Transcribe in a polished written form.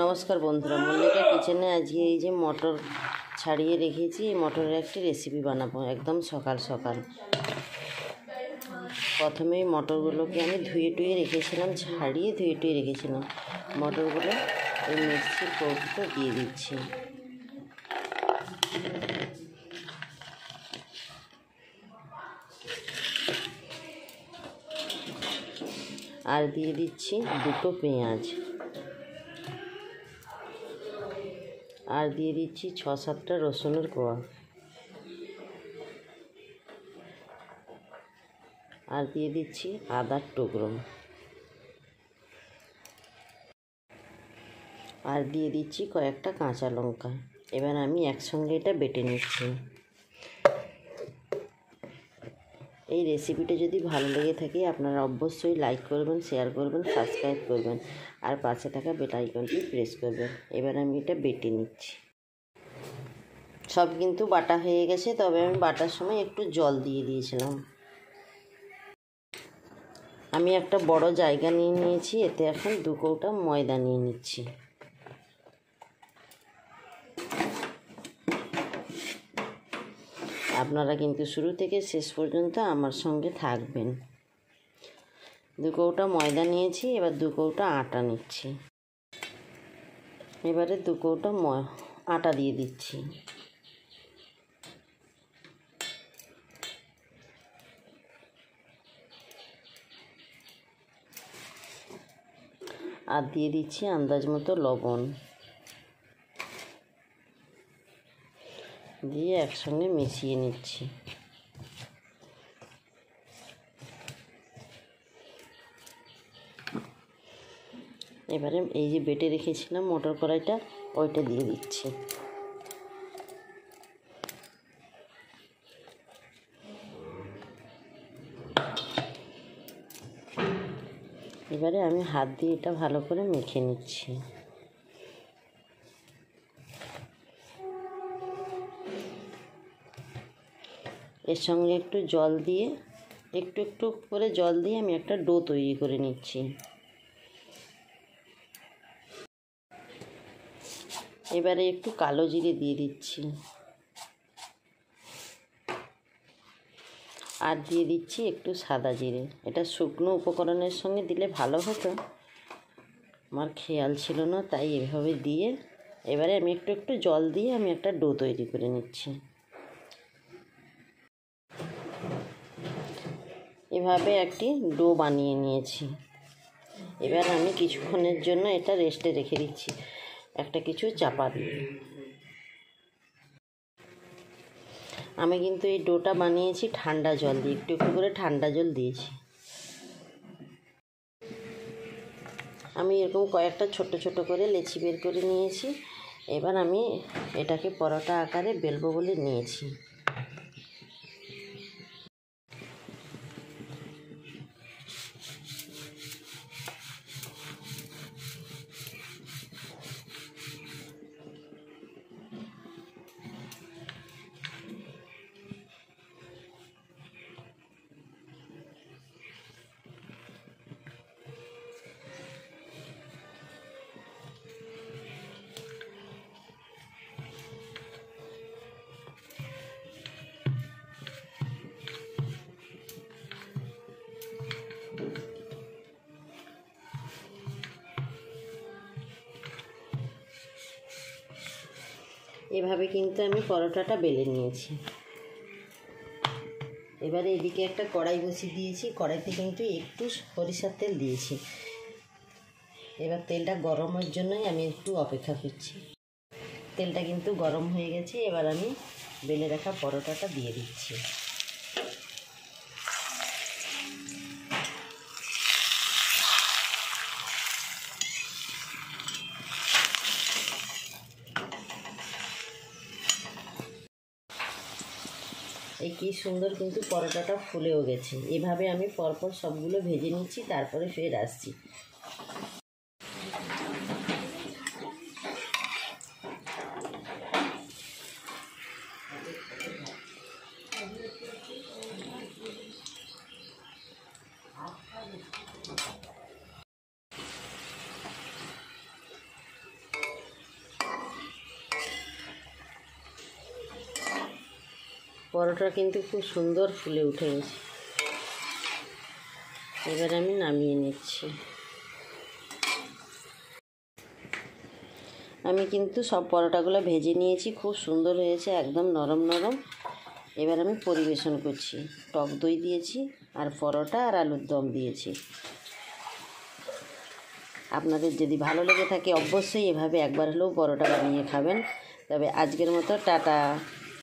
নমস্কার বন্ধুরা, মল্লিকা কিচেনে আজকে এই যে মটর ছাড়িয়ে রেখেছি, এই মটরের একটি রেসিপি বানাবো একদম সকাল সকাল। প্রথমেই মটরগুলোকে আমি ধুয়ে টুয়ে রেখেছিলাম, ছাড়িয়ে ধুয়ে টুয়ে রেখেছিলাম। মটরগুলো এই মিক্সির কৌটোতে দিয়ে দিচ্ছি। আর দিয়ে দিচ্ছি দুটো পেঁয়াজ, আর দিয়ে দিচ্ছি 6-7টা রসুনের কোয়া, আর দিয়ে দিচ্ছি আদার টুকরো, আর দিয়ে দিচ্ছি কয়েকটা কাঁচা লঙ্কা। এবার আমি একসঙ্গে এটা বেটে নিচ্ছি। এই রেসিপিটা যদি ভালো লেগে থাকে আপনারা অবশ্যই লাইক করবেন, শেয়ার করবেন, সাবস্ক্রাইব করবেন, আর পাশে থাকা বেল আইকনটি প্রেস করবেন। এবার আমি এটা বেটে নিচ্ছি। সব কিন্তু বাটা হয়ে গেছে, তবে আমি বাটার সময় একটু জল দিয়ে দিয়েছিলাম। আমি একটা বড় জায়গা নিয়ে নিয়েছি, এতে এখন 2 কৌটা ময়দা নিয়ে নিচ্ছি। আপনারা কিন্তু শুরু থেকে শেষ পর্যন্ত আমার সঙ্গে থাকবেন। 2 কৌটা ময়দা নিয়েছি, এবার 2 কৌটা আটা নিচ্ছি। এবারে 2 কৌটা আটা দিয়ে দিচ্ছি। আর দিয়ে দিচ্ছি আন্দাজ মতো লবণ, দিয়ে একসঙ্গে মিশিয়ে নিচ্ছি। এবারে এই যে বেটে রেখেছিলাম মটর কড়াইটা, ওইটা দিয়ে দিচ্ছি। এবারে আমি হাত দিয়ে এটা ভালো করে মেখে নিচ্ছি। এর সঙ্গে একটু জল দিয়ে, একটু একটু করে জল দিয়ে আমি একটা ডো তৈরি করে নিচ্ছি। এবারে একটু কালো জিরে দিয়ে দিচ্ছি, আর দিয়ে দিচ্ছি একটু সাদা জিরে। এটা শুকনো উপকরণের সঙ্গে দিলে ভালো হতো, আমার খেয়াল ছিল না, তাই এভাবে দিয়ে এবারে আমি একটু একটু জল দিয়ে আমি একটা ডো তৈরি করে নিচ্ছি। এভাবে একটি ডো বানিয়ে নিয়েছি। এবার আমি কিছুক্ষণের জন্য এটা রেস্টে রেখে দিচ্ছি, একটা কিছু চাপা দিয়ে। আমি কিন্তু এই ডোটা বানিয়েছি ঠান্ডা জল দিয়ে, একটু একটু করে ঠান্ডা জল দিয়েছি। আমি এরকম কয়েকটা ছোট ছোট করে লেচি বের করে নিয়েছি। এবার আমি এটাকে পরোটা আকারে বেলবো বলে নিয়েছি। এভাবে কিন্তু আমি পরোটাটা বেলে নিয়েছি। এবারে এদিকে একটা কড়াই বসিয়ে দিয়েছি, কড়াইতে কিন্তু একটু সরিষার তেল দিয়েছি। এবার তেলটা গরমের জন্যই আমি একটু অপেক্ষা করছি। তেলটা কিন্তু গরম হয়ে গেছে, এবার আমি বেলে রাখা পরোটাটা দিয়ে দিচ্ছি। এই কি সুন্দর কিন্তু পরোটাটা ফুলেও গেছে। এভাবে আমি পরপর সবগুলো ভেজে নিচ্ছি, তারপরে ফের আসছি। পরোটা কিন্তু খুব সুন্দর ফুলে উঠে গেছে। এবার আমি নামিয়ে নিচ্ছি। আমি কিন্তু সব পরোটাগুলো ভেজে নিয়েছি, খুব সুন্দর হয়েছে, একদম নরম নরম। এবার আমি পরিবেশন করছি। টক দই দিয়েছি আর পরোটা আর আলুর দম দিয়েছি। আপনাদের যদি ভালো লেগে থাকে অবশ্যই এভাবে একবার হলেও পরোটা বানিয়ে খাবেন। তবে আজকের মতো টাটা।